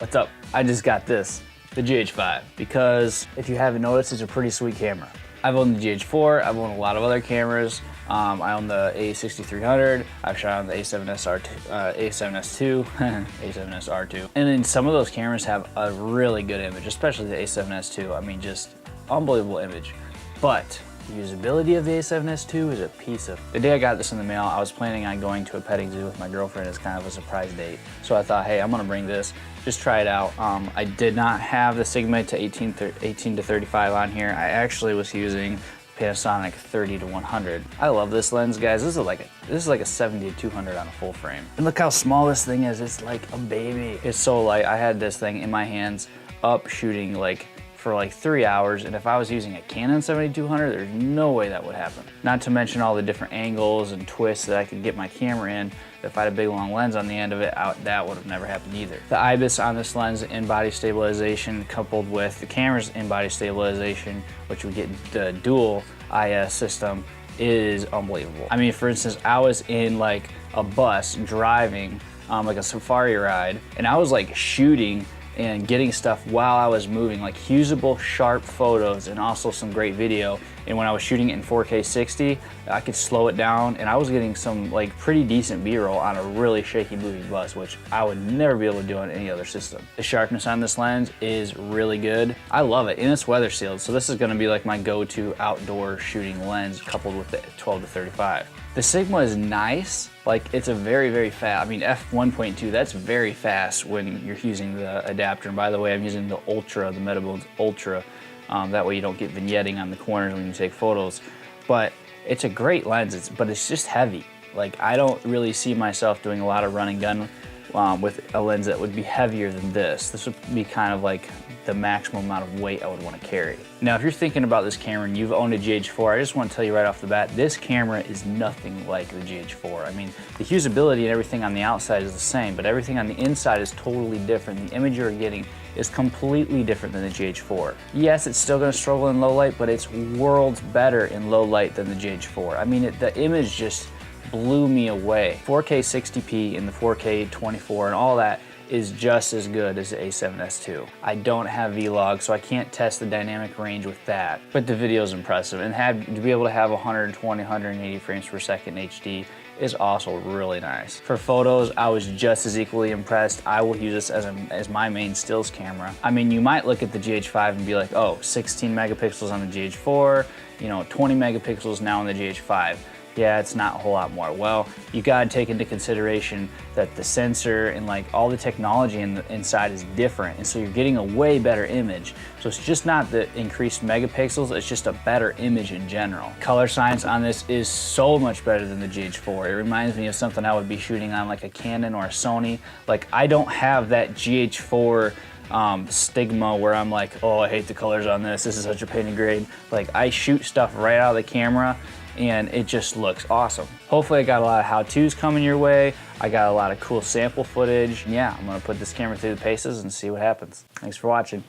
What's up? I just got this, the GH5, because if you haven't noticed, it's a pretty sweet camera. I've owned the GH4, I've owned a lot of other cameras. I own the A6300, I've shot on the A7S2, A7S2, and then some of those cameras have a really good image, especially the A7S2. I mean, just unbelievable image. But the usability of the A7S2 is a piece of... The day I got this in the mail, I was planning on going to a petting zoo with my girlfriend as kind of a surprise date. So I thought, hey, I'm gonna bring this, just try it out. I did not have the Sigma to 18 to 35 on here. I actually was using Panasonic 30 to 100. I love this lens, guys. This is like a 70 to 200 on a full frame. And look how small this thing is. It's like a baby. It's so light. I had this thing in my hands up shooting for like 3 hours, and if I was using a Canon 7200, there's no way that would happen. Not to mention all the different angles and twists that I could get my camera in. If I had a big long lens on the end of it, that would have never happened either. The IBIS on this lens, in-body stabilization, coupled with the camera's in-body stabilization, which would get the dual IS system, is unbelievable. I mean, for instance, I was in like a bus driving like a safari ride, and I was like shooting and getting stuff while I was moving, like usable, sharp photos and also some great video. And when I was shooting it in 4K 60, I could slow it down, and I was getting some like pretty decent B-roll on a really shaky moving bus, which I would never be able to do on any other system. The sharpness on this lens is really good. I love it, and it's weather sealed, so this is gonna be like my go-to outdoor shooting lens coupled with the 12 to 35. The Sigma is nice, like it's a very, very fast, I mean f1.2, that's very fast when you're using the adapter. And by the way, I'm using the Ultra, the Metabones Ultra. That way you don't get vignetting on the corners when you take photos. But it's a great lens, but it's just heavy. Like I don't really see myself doing a lot of run and gun with a lens that would be heavier than this. This would be kind of like the maximum amount of weight I would want to carry. Now, if you're thinking about this camera and you've owned a GH4, I just want to tell you right off the bat, this camera is nothing like the GH4. I mean, the usability and everything on the outside is the same, but everything on the inside is totally different. The image you're getting is completely different than the GH4. Yes, it's still gonna struggle in low light, but it's worlds better in low light than the GH4. I mean, the image just blew me away. 4K 60p and the 4K 24 and all that is just as good as the A7S2. I don't have vlog, so I can't test the dynamic range with that, but the video is impressive, and to be able to have 120, 180 frames per second HD is also really nice. For photos, I was just as equally impressed. I will use this as my main stills camera. I mean, you might look at the GH5 and be like, oh, 16 megapixels on the GH4, 20 megapixels now on the GH5. Yeah, it's not a whole lot more. Well, you gotta take into consideration that the sensor and like all the technology inside is different, and so you're getting a way better image. So it's just not the increased megapixels, it's just a better image in general. Color science on this is so much better than the GH4. It reminds me of something I would be shooting on like a Canon or a Sony. Like I don't have that GH4 stigma where I'm like, oh, I hate the colors on this. This is such a painted grade. Like I shoot stuff right out of the camera, and it just looks awesome. Hopefully I got a lot of how-tos coming your way. I got a lot of cool sample footage. Yeah, I'm gonna put this camera through the paces and see what happens. Thanks for watching.